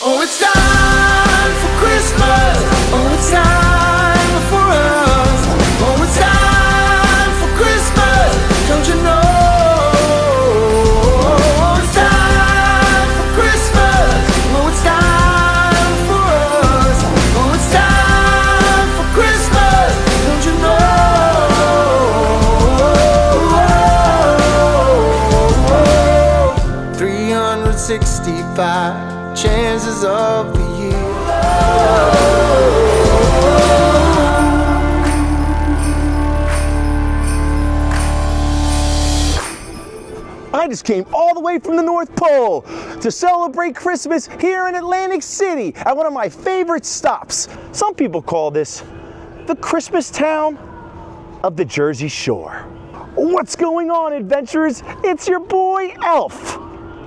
Oh, it's time for Christmas. Oh, it's time for us. Oh, it's time for Christmas. Don't you know? Oh, it's time for Christmas. Oh, it's time for us. Oh, it's time for Christmas. Don't you know? 365 chances of the year. I just came all the way from the North Pole to celebrate Christmas here in Atlantic City at one of my favorite stops. Some people call this the Christmas town of the Jersey Shore. What's going on, adventurers? It's your boy Elf.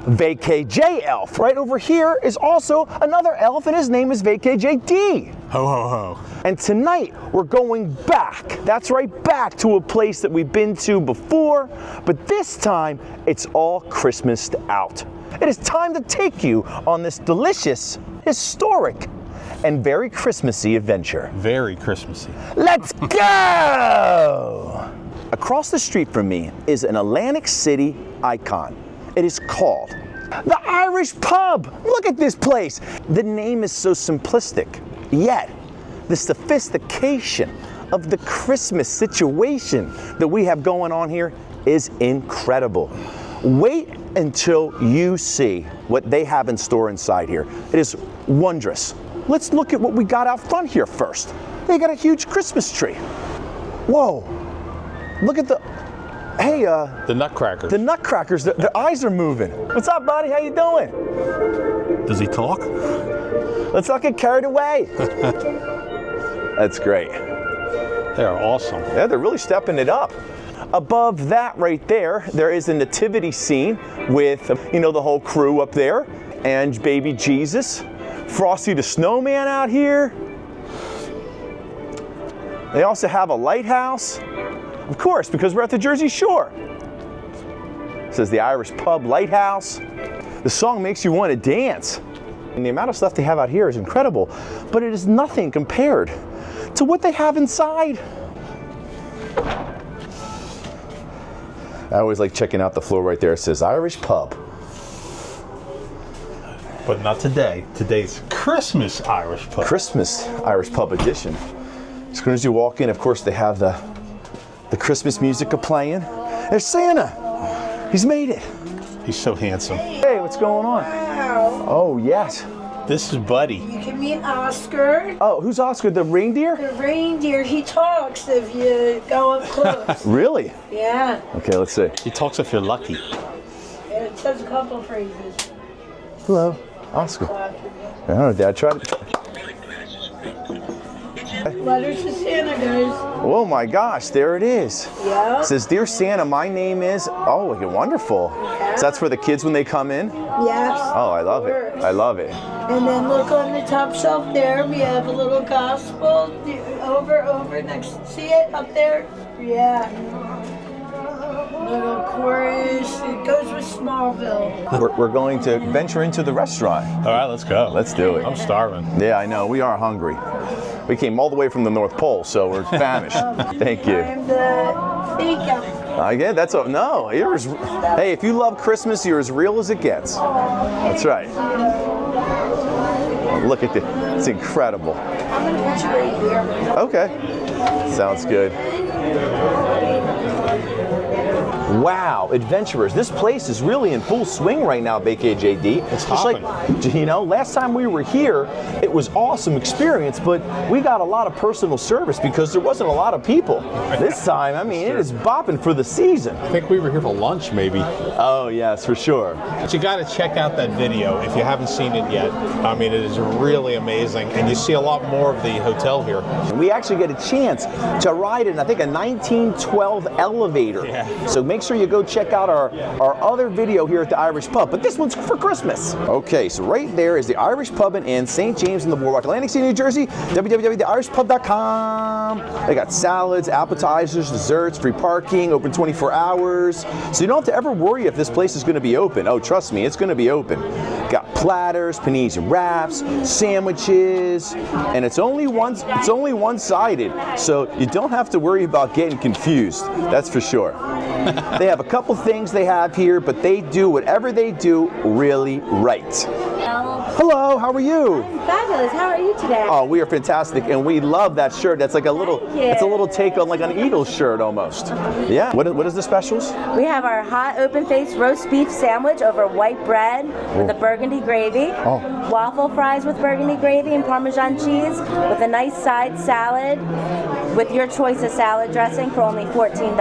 VKJ Elf. Right over here is also another elf, and his name is VKJD. Ho, ho, ho. And tonight we're going back. That's right, back to a place that we've been to before, but this time it's all Christmased out. It is time to take you on this delicious, historic, and very Christmassy adventure. Very Christmassy. Let's go! Across the street from me is an Atlantic City icon. It is called the Irish Pub. Look at this place. The name is so simplistic, yet the sophistication of the Christmas situation that we have going on here is incredible. Wait until you see what they have in store inside here. It is wondrous. Let's look at what we got out front here first. They got a huge Christmas tree. Whoa, look at the, hey, the Nutcrackers. the Nutcrackers, their eyes are moving. What's up, buddy? How you doing? Does he talk? Let's not get carried away. That's great. They are awesome. Yeah, they're really stepping it up. Above that right there, there is a nativity scene with, you know, the whole crew up there, and baby Jesus, Frosty the Snowman out here. They also have a lighthouse. Of course, because we're at the Jersey Shore. It says the Irish Pub Lighthouse. The song makes you want to dance. And the amount of stuff they have out here is incredible, but it is nothing compared to what they have inside. I always like checking out the floor right there. It says Irish Pub. But not today. Today's Christmas Irish Pub. Christmas Irish Pub edition. As soon as you walk in, of course, they have the Christmas music playing. There's Santa. He's made it. He's so handsome. Hey, what's going on? Wow. Oh, yes. This is Buddy. You can meet Oscar. Oh, who's Oscar? The reindeer? The reindeer, he talks if you go up close. Really? Yeah. Okay, let's see. He talks if you're lucky. It says a couple phrases. Hello, Oscar. I don't know, Dad. Try to. Letters to Santa, guys. Oh my gosh, there it is. Yeah. It says, Dear Santa, my name is. Oh, look, wonderful. So that's for the kids when they come in? Yes. Oh, I love it. I love it. And then look on the top shelf there. We have a little gospel over next. See it up there? Yeah. Little chorus. It goes with Smallville. We're going to venture into the restaurant. All right, let's go. Let's do it. I'm starving. Yeah, I know. We are hungry. We came all the way from the North Pole, so we're famished. Thank you. I'm the fake elf. Yeah, that's a, no. You're as, hey, if you love Christmas, you're as real as it gets. That's right. Look at this. It's incredible. I'm going to put you right here. Okay. Sounds good. Wow, adventurers, this place is really in full swing right now, BKJD. It's just hopping. like, you know, last time we were here, it was awesome experience, but we got a lot of personal service because there wasn't a lot of people. This time, I mean, it is bopping for the season. I think we were here for lunch, maybe. Oh, yes, for sure. But you got to check out that video if you haven't seen it yet. I mean, it is really amazing, and you see a lot more of the hotel here. We actually get a chance to ride in, I think, a 1912 elevator. Yeah. So make sure you go check out our other video here at the Irish Pub, but this one's for Christmas. Okay, so right there is the Irish Pub and Inn, St. James in the Boardwalk, Atlantic City, New Jersey, www.theirishpub.com. They got salads, appetizers, desserts, free parking, open 24 hours. So you don't have to ever worry if this place is going to be open. Oh, trust me, it's going to be open. Got platters, paninis and wraps, sandwiches, and it's only one-sided, so you don't have to worry about getting confused. That's for sure. They have a couple things they have here, but they do whatever they do really right. Hello, how are you? I'm fabulous. How are you today? Oh, we are fantastic, and we love that shirt. That's like a little, it's a little take on like an Eagles shirt almost. Yeah. What is the specials? We have our hot open-faced roast beef sandwich over white bread with a burgundy gravy. Oh. Waffle fries with burgundy gravy and Parmesan cheese with a nice side salad with your choice of salad dressing for only $14.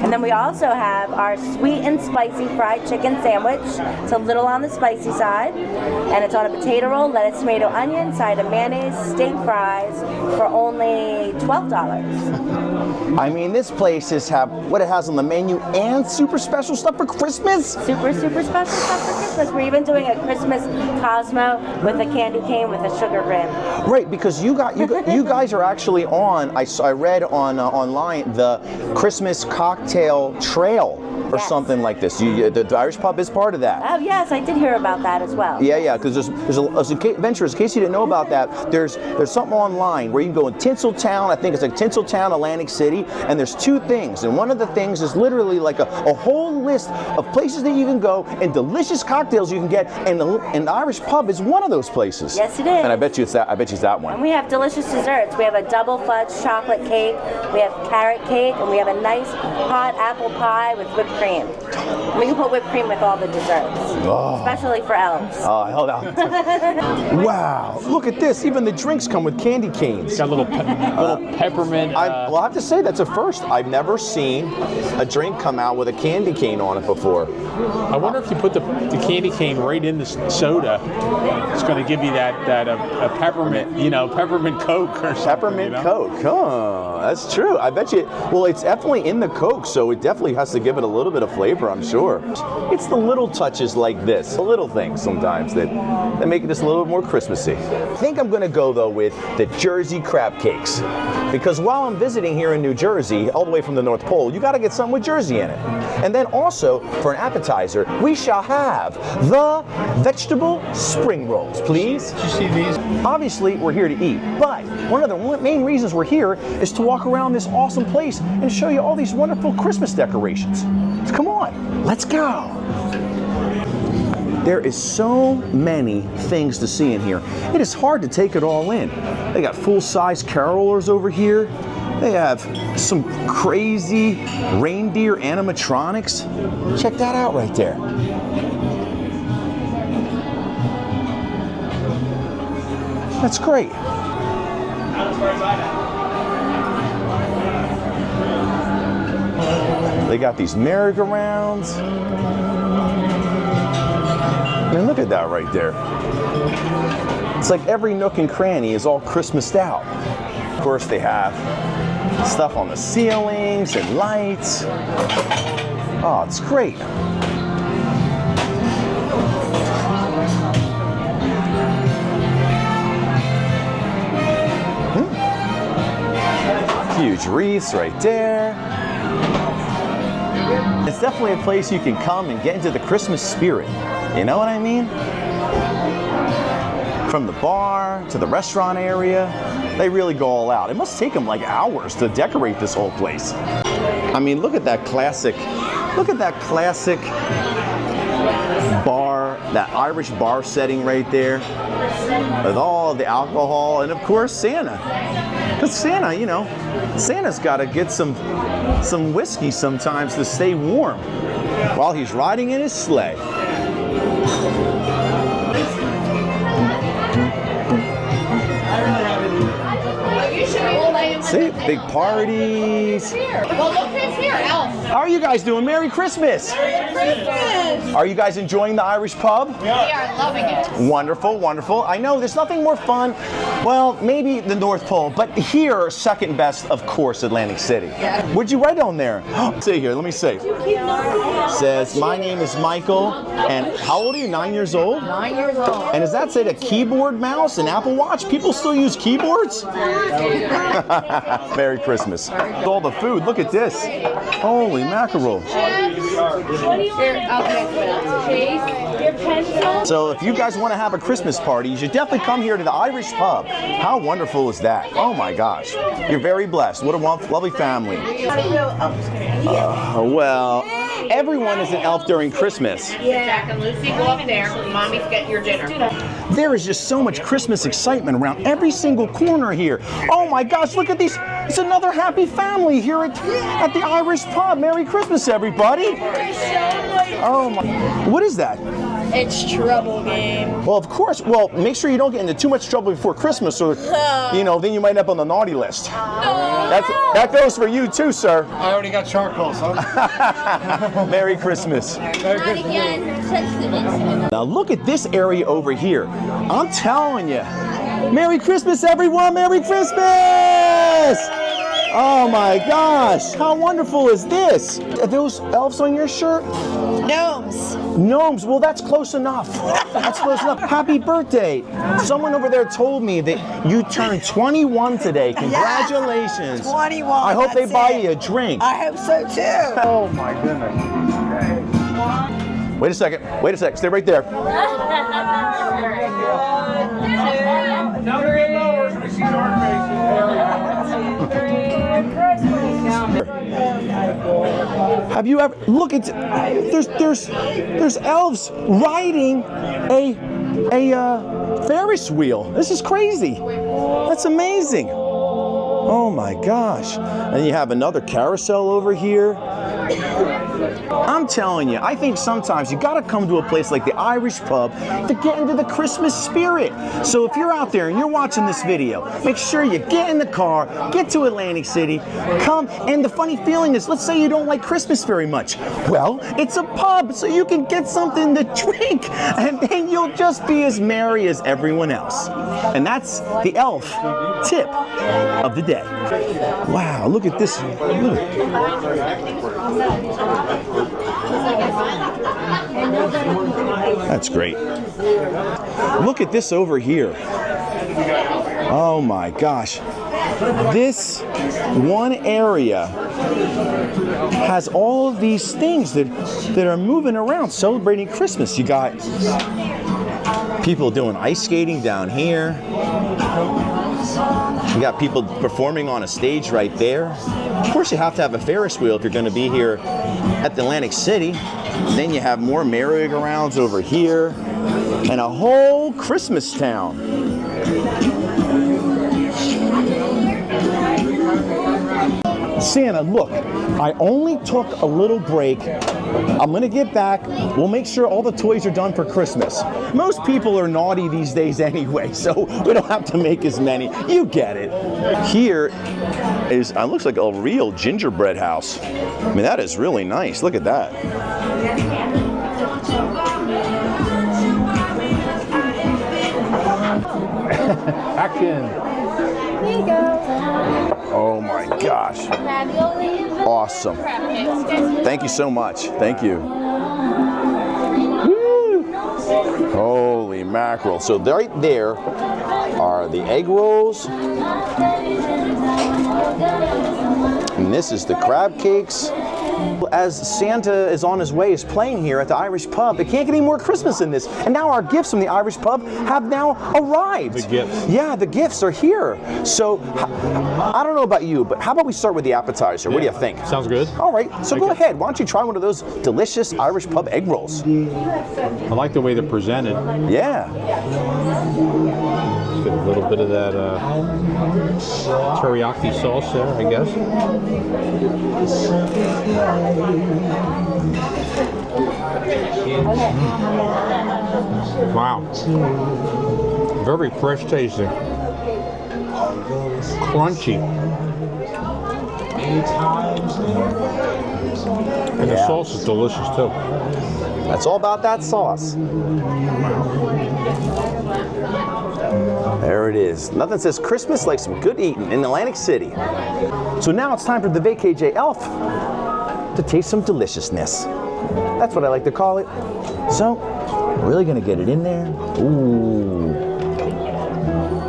And then we also have our sweet and spicy fried chicken sandwich. It's a little on the spicy side. And it's on a potato roll, lettuce, tomato, onion, side of mayonnaise, steak fries for only $12. I mean, this place have what it has on the menu and super special stuff for Christmas. Super special stuff for Christmas. We're even doing a Christmas Cosmo with a candy cane with a sugar rim. Right, because you guys are actually on. I read on online the Christmas cocktail trail or something like this. The Irish pub is part of that. Oh yes, I did hear about that as well. Yeah, because there's adventures. In case you didn't know about that, there's something online where you can go in Tinseltown. I think it's like Tinseltown, Atlantic City, and there's two things. And one of the things is literally like a whole list of places that you can go and delicious cocktails you can get. And the Irish pub is one of those places. Yes, it is. And I bet you it's that one. And we have delicious desserts. We have a double fudge chocolate cake. We have carrot cake, and we have a nice hot apple pie with whipped cream. We can put whipped cream with all the desserts, especially for elves. Oh, I held out. Wow, look at this. Even the drinks come with candy canes. Got a little peppermint. Well, I have to say that's a first. I've never seen a drink come out with a candy cane on it before. I wonder if you put the candy cane right in the soda, it's going to give you that peppermint, peppermint Coke or something. Peppermint Coke. Oh, that's true. I bet you. Well, it's definitely in the Coke, so it definitely has to give it a little bit of flavor, I'm sure. It's the little touches like this, the little things sometimes that make it just a little bit more Christmassy. I think I'm going to go though with the Jersey crab cakes, because while I'm visiting here in New Jersey, all the way from the North Pole, you got to get something with Jersey in it. And then also for an appetizer, we shall have the vegetable spring rolls, please. Did you see these? Obviously, we're here to eat, but one of the main reasons we're here is to walk around this awesome place and show you all these wonderful Christmas decorations. So come on, let's go. There is so many things to see in here. It is hard to take it all in. They got full-size carolers over here. They have some crazy reindeer animatronics. Check that out right there. That's great. They got these merry-go-rounds. I mean, look at that right there. It's like every nook and cranny is all Christmased out. Of course, they have stuff on the ceilings and lights. Oh, it's great. Huge wreaths right there. It's definitely a place you can come and get into the Christmas spirit. You know what I mean? From the bar to the restaurant area, they really go all out. It must take them like hours to decorate this whole place. I mean, look at that classic bar, that Irish bar setting right there with all the alcohol and of course Santa. Because Santa, Santa's got to get some whiskey sometimes to stay warm while he's riding in his sleigh. See, big parties. Well, look who's here, Elf. How are you guys doing? Merry Christmas! Merry Christmas. Are you guys enjoying the Irish pub? We are loving it. Wonderful, wonderful. I know there's nothing more fun, well, maybe the North Pole, but here, second best, of course, Atlantic City. Yeah. What'd you write on there? See here, let me see. Says, my name is Michael, and how old are you? 9 years old? 9 years old. And does that say a keyboard mouse and Apple Watch? People still use keyboards? Merry Christmas. All the food, look at this. Holy mackerel. Here, I'll get Chase. So if you guys want to have a Christmas party, you should definitely come here to the Irish Pub. How wonderful is that? Oh my gosh. You're very blessed. What a lovely family. Well, everyone is an elf during Christmas. Jack and Lucy, go up there. Mommy's getting your dinner. There is just so much Christmas excitement around every single corner here. Oh my gosh, look at these. It's another happy family here at the Irish Pub. Merry Christmas, everybody. Oh my. What is that? It's Trouble Game. Well, of course. Well, make sure you don't get into too much trouble before Christmas, or then you might end up on the naughty list. That goes for you too, sir. I already got charcoal, son. Merry Christmas. Now look at this area over here. I'm telling you. Merry Christmas, everyone. Merry Christmas. Oh my gosh. How wonderful is this? Are those elves on your shirt? Gnomes. Gnomes, well that's close enough. That's close enough. Happy birthday. Someone over there told me that you turned 21 today. Congratulations. 21. I hope they that's buy it. you a drink. I hope so too. Oh my goodness. Wait a second. Stay right there. Have you ever look at there's elves riding a Ferris wheel. This is crazy. That's amazing. Oh my gosh. And you have another carousel over here. I'm telling you, I think sometimes you gotta come to a place like the Irish Pub to get into the Christmas spirit. So if you're out there and you're watching this video, make sure you get in the car, get to Atlantic City, come, and the funny feeling is, let's say you don't like Christmas very much. Well, it's a pub, so you can get something to drink, and then you'll just be as merry as everyone else. And that's the elf tip of the day. Wow, look at this. Look. That's great. Look at this over here. Oh my gosh. This one area has all of these things that are moving around celebrating Christmas. You got people doing ice skating down here. You got people performing on a stage right there. Of course, you have to have a Ferris wheel if you're going to be here at the Atlantic City. Then you have more merry-go-rounds over here and a whole Christmas town. Santa, look, I only took a little break. I'm gonna get back. We'll make sure all the toys are done for Christmas. Most people are naughty these days anyway, so we don't have to make as many. You get it. Here is, looks like a real gingerbread house. I mean, that is really nice. Look at that. Action. Here you go. Oh my gosh. Awesome. Thank you so much. Thank you. Woo. Holy mackerel. So right there are the egg rolls. And this is the crab cakes. As Santa is on his way, is playing here at the Irish Pub, it can't get any more Christmas than this. And now our gifts from the Irish Pub have now arrived. The gifts. Yeah, the gifts are here. So, I don't know about you, but how about we start with the appetizer? What do you think? Sounds good. All right, so go ahead. Why don't you try one of those delicious Irish Pub egg rolls? I like the way they're presented. Yeah. Get a little bit of that teriyaki sauce there, I guess. Wow. Very fresh tasting. Crunchy. And the sauce is delicious too. That's all about that sauce. There it is. Nothing says Christmas like some good eating in Atlantic City. So now it's time for the VKJ Elf to taste some deliciousness. That's what I like to call it. So, really gonna get it in there. Ooh.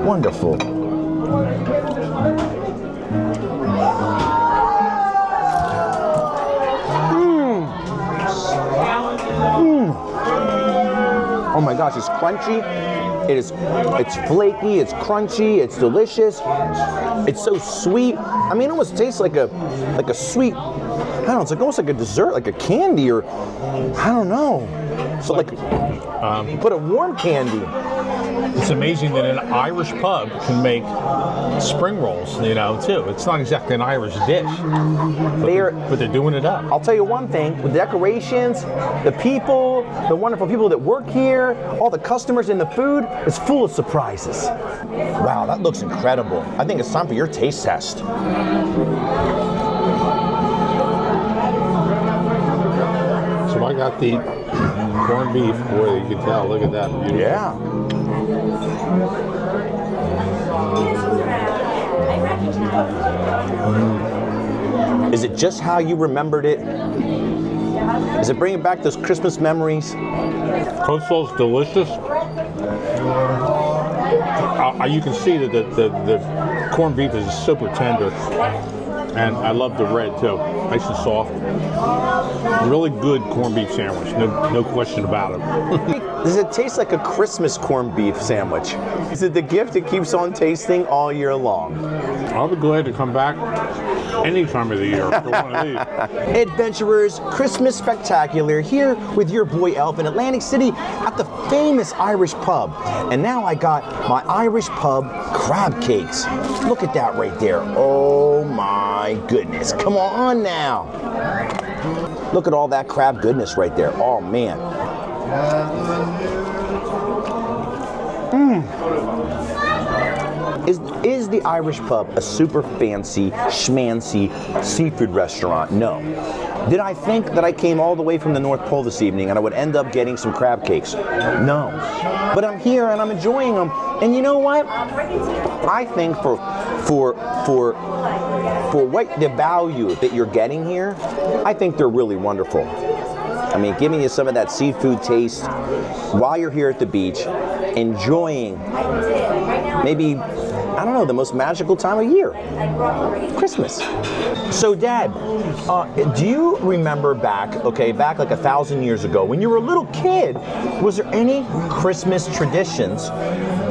Wonderful. Oh my gosh, it's crunchy. It's flaky, it's crunchy, it's delicious. It's so sweet. I mean, it almost tastes like a sweet, I don't know, it's like almost like a dessert, like a candy, or I don't know. So like but a warm candy. It's amazing that an Irish pub can make spring rolls, too. It's not exactly an Irish dish, but they're doing it up. I'll tell you one thing, the decorations, the people, the wonderful people that work here, all the customers and the food, it's full of surprises. Wow, that looks incredible. I think it's time for your taste test. So I got the corned beef. Boy, you can tell. Look at that. Beautiful. Yeah. Is it just how you remembered it? Is it bringing back those Christmas memories? Coleslaw's delicious. You can see that the corned beef is super tender. And I love the red too, nice and soft. Really good corned beef sandwich, no question about it. Does it taste like a Christmas corned beef sandwich? Is it the gift that keeps on tasting all year long? I'll be glad to come back any time of the year for one of these. Adventurers, Christmas Spectacular here with your boy Elf in Atlantic City at the famous Irish pub. And now I got my Irish pub crab cakes. Look at that right there. Oh my goodness. Come on now. Look at all that crab goodness right there. Oh man. Is the Irish pub a super fancy, schmancy seafood restaurant? No. Did I think that I came all the way from the North Pole this evening and I would end up getting some crab cakes? No. But I'm here and I'm enjoying them. And you know what? I think for what the value that you're getting here, I think they're really wonderful. I mean, giving you some of that seafood taste while you're here at the beach, enjoying maybe, I don't know, the most magical time of year, Christmas. So Dad, do you remember back like 1,000 years ago, when you were a little kid, was there any Christmas traditions?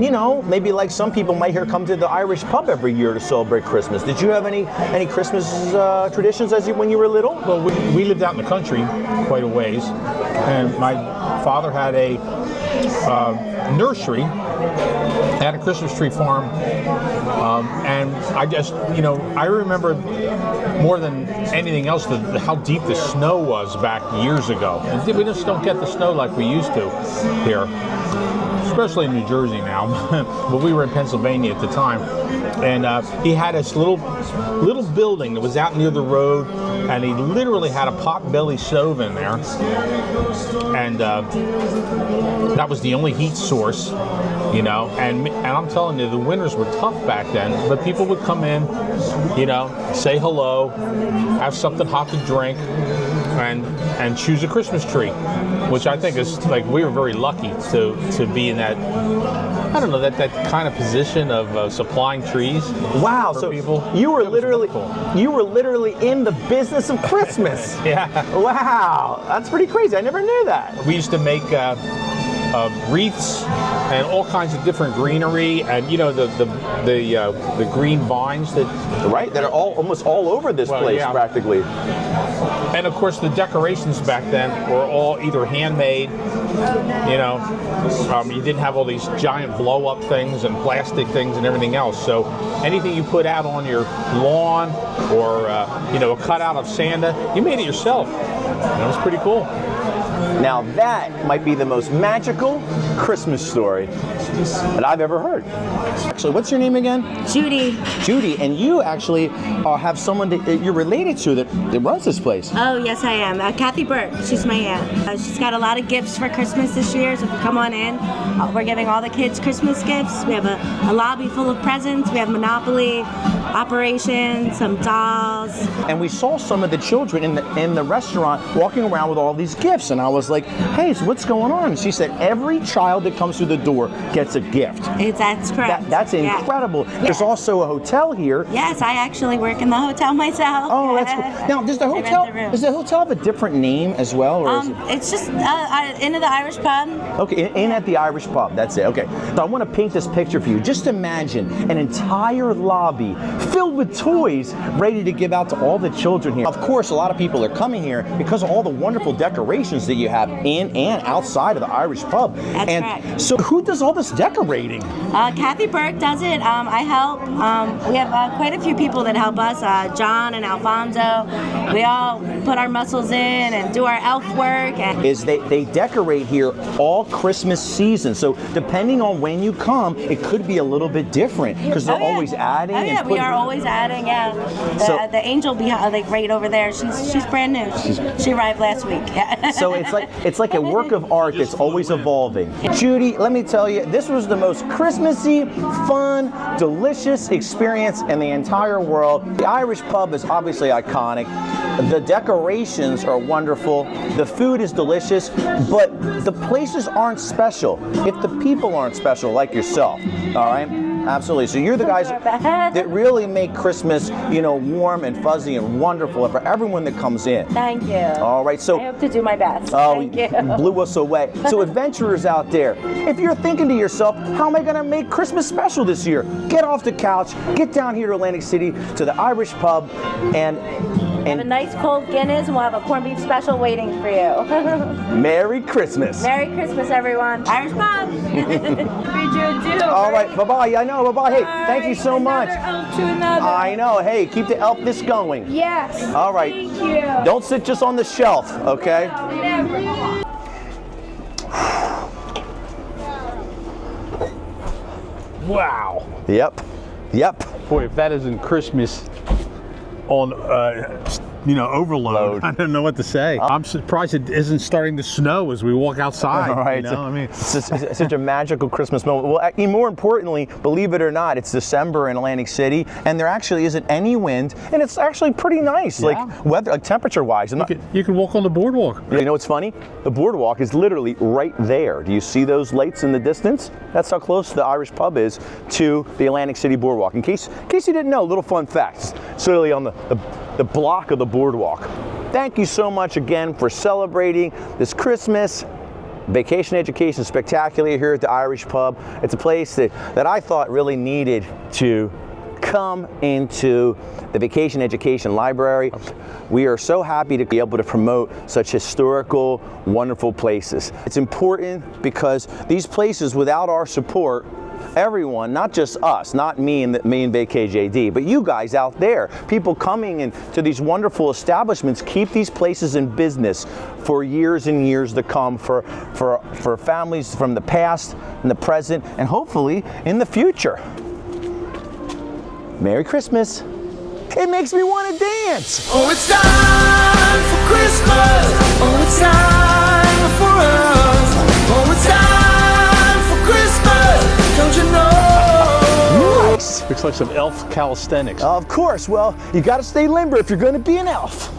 You know, maybe like some people might here come to the Irish pub every year to celebrate Christmas. Did you have any Christmas traditions when you were little? Well, we lived out in the country quite a ways, and my father had a nursery at a Christmas tree farm, and I just, I remember more than anything else how deep the snow was back years ago. And we just don't get the snow like we used to here, especially in New Jersey now, but we were in Pennsylvania at the time. And he had this little building that was out near the road, and he literally had a pot-belly stove in there, and that was the only heat source, and I'm telling you, the winters were tough back then, but people would come in, say hello, have something hot to drink, and choose a Christmas tree, which I think is, like, we were very lucky to be in that, I don't know, that kind of position of supplying trees. Wow, for so people. you were literally in the business of Christmas. Yeah. Wow, that's pretty crazy. I never knew that. We used to make wreaths and all kinds of different greenery, and the green vines that are almost all over this place, practically. And of course the decorations back then were all either handmade. You didn't have all these giant blow-up things and plastic things and everything else. So anything you put out on your lawn or a cutout of Santa, you made it yourself. That was pretty cool. Now that might be the most magical Christmas story that I've ever heard. Actually, what's your name again? Judy. Judy, and you actually have someone that you're related to that runs this place. Oh, yes, I am. Kathy Burke. She's my aunt. She's got a lot of gifts for Christmas this year, so if you come on in, we're giving all the kids Christmas gifts. We have a lobby full of presents. We have Monopoly. operation, some dolls. And we saw some of the children in the restaurant walking around with all these gifts, and I was like, hey, so what's going on? And she said every child that comes through the door gets a gift. That's correct. That's incredible. Yeah. There's also a hotel here. Yes, I actually work in the hotel myself. Oh, that's cool. Now, does the hotel have a different name as well? Or is it... It's just Inn at the Irish Pub. Okay, Inn at the Irish Pub. That's it. Okay, so I want to paint this picture for you. Just imagine an entire lobby filled with toys ready to give out to all the children here. Of course, a lot of people are coming here because of all the wonderful decorations that you have in and outside of the Irish Pub. That's correct. So who does all this decorating? Kathy Burke does it. I help. We have quite a few people that help us. John and Alfonso. We all put our muscles in and do our elf work. And They decorate here all Christmas season. So depending on when you come, it could be a little bit different because they're always adding. Oh yeah, we are always adding. Yeah. The angel behind, like right over there. She's brand new. She arrived last week. Yeah. So it's like a work of art that's always evolving. Judy, let me tell you, this was the most Christmassy, fun, delicious experience in the entire world. The Irish Pub is obviously iconic. The decorations are wonderful. The food is delicious, but the places aren't special if the people aren't special like yourself. All right? Absolutely. So you're the guys that really make Christmas, warm and fuzzy and wonderful for everyone that comes in. Thank you. All right. So I hope to do my best. Oh, Thank you. Blew us away. So adventurers out there, if you're thinking to yourself, how am I going to make Christmas special this year? Get off the couch, get down here to Atlantic City to the Irish Pub, and have a nice cold Guinness, and we'll have a corned beef special waiting for you. Merry Christmas. Merry Christmas, everyone. Irish Pub. All right, bye-bye. I know, bye-bye. Hey, thank you so much. Elf to another. I know. Hey, keep the elf this going. Yes. All right. Thank you. Don't sit just on the shelf, okay? Never. Wow. Yep. Boy, if that isn't Christmas on, overload, I don't know what to say. I'm surprised it isn't starting to snow as we walk outside. All right. It's such a magical Christmas moment. Well, more importantly, believe it or not, it's December in Atlantic City, and there actually isn't any wind, and it's actually pretty nice, like weather, like temperature-wise. You can walk on the boardwalk. You know what's funny? The boardwalk is literally right there. Do you see those lights in the distance? That's how close the Irish Pub is to the Atlantic City boardwalk. In case you didn't know, little fun facts. It's literally on the block of the boardwalk. Thank you so much again for celebrating this Christmas. Vacation Education Spectacular here at the Irish Pub. It's a place that I thought really needed to come into the Vacation Education Library. We are so happy to be able to promote such historical, wonderful places. It's important because these places, without our support, everyone, not just us, not me and VacJD, but you guys out there, people coming into these wonderful establishments, keep these places in business for years and years to come, for families from the past and the present, and hopefully in the future. Merry Christmas. It makes me want to dance. Oh, it's time for Christmas. Oh, it's time for us. Oh, it's time for Christmas. Don't you know? Nice. Looks like some elf calisthenics. Of course. Well, you got to stay limber if you're going to be an elf.